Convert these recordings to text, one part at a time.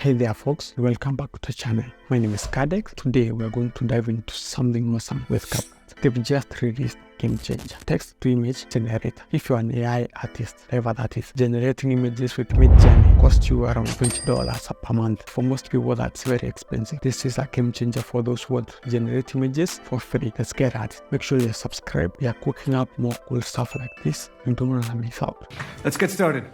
Hey there folks, welcome back to the channel. My name is Kadex. Today we are going to dive into something awesome with CapCut. They've just released Game Changer text to image generator. If you're an AI artist, whatever that is, generating images with midjourney costs you around $20 per month. For most people, that's very expensive. This is a game changer for those who want to generate images for free. Let's get at it. Make sure you subscribe. We are cooking up more cool stuff like this. You don't want to miss out. Let's get started.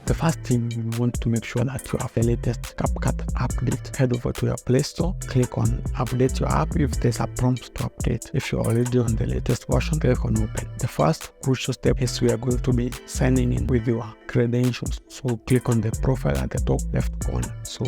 The first thing, you want to make sure that you have the latest CapCut update. Head over to your Play Store, click on Update Your App if there's a prompt to update. If you're already on the latest version, click on Open. The first crucial step is we are going to be signing in with your credentials. So click on the profile at the top left corner. So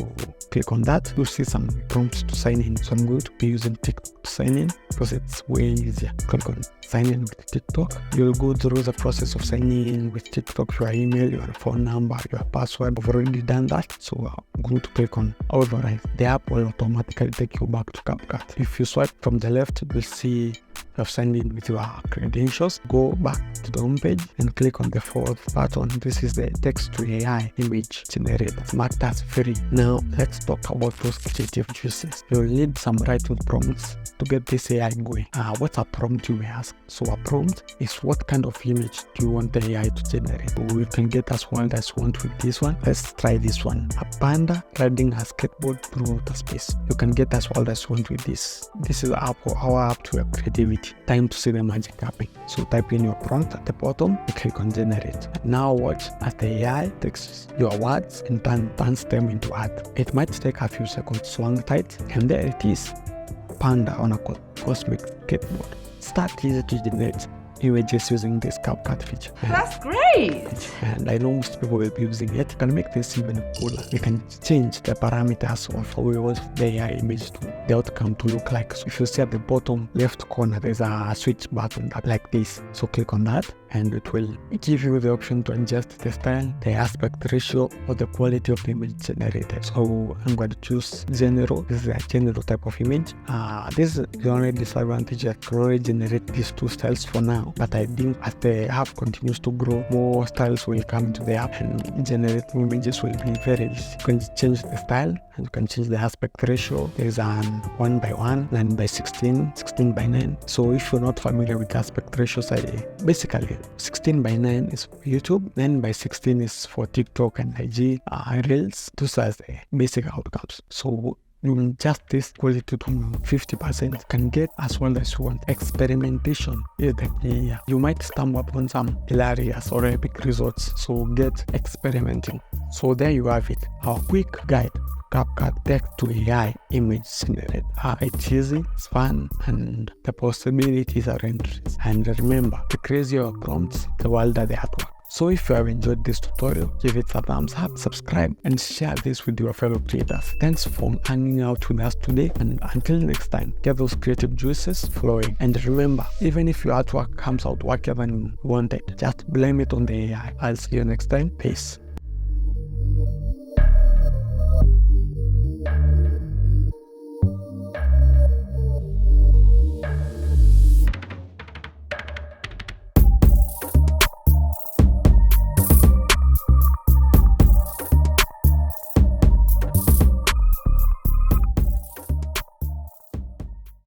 click on that. You'll see some prompts to sign in. So I'm going to be using TikTok to sign in because it's way easier. Click on Sign in with TikTok. You'll go through the process of signing in with TikTok, your email, your phone number, your password. I've already done that, so I'm going to click on Authorize. The app will automatically take you back to CapCut. If you swipe from the left, you'll see you have signed in with your credentials. Go back to the home page and click on the fourth button. This is the text to AI image generator. It's marked as free. Now let's talk about those creative juices. You'll need some writing prompts to get this AI going. What's a prompt, you may ask? So a prompt is what kind of image do you want the AI to generate? So we can get as wild as you want with this one. Let's try this one. A panda riding a skateboard through outer space. You can get as wild as you want with this. This is our app to your creativity. Time to see the magic happening. So type in your prompt at the bottom and click on generate. Now watch as the AI takes your words and turns them into art. It might take a few seconds to hang tight, and there it is. Panda on a cosmic skateboard. Start easy to generate images using this CapCut feature. That's great! And I know most people will be using it. You can make this even cooler. You can change the parameters of how we want the AI image to, the outcome to look like. So if you see at the bottom left corner, there's a switch button like this. So click on that and it will give you the option to adjust the style, the aspect ratio, or the quality of the image generated. So I'm going to choose general. This is a general type of image. This is the only disadvantage. I can only generate these two styles for now. But I think as the app continues to grow, more styles will come into the app and generating images will be very easy. You can change the style and you can change the aspect ratio. There's an 1:1, 9:16, 16:9. So if you're not familiar with aspect ratios, basically 16:9 is for YouTube, 9:16 is for TikTok and IG Reels. Those are the basic outcomes. So you adjust this quality to 50%, can get as well as you want. Experimentation is the key here. You might stumble upon some hilarious or epic results, so get experimenting. So there you have it, our quick guide. CapCut text to AI image generated. It's easy, it's fun, and the possibilities are endless. And remember, the crazier your prompts, the wilder the artwork. So if you have enjoyed this tutorial, give it a thumbs up, subscribe, and share this with your fellow creators. Thanks for hanging out with us today, and until next time, get those creative juices flowing. And remember, even if your artwork comes out wackier than you wanted, just blame it on the AI. I'll see you next time. Peace.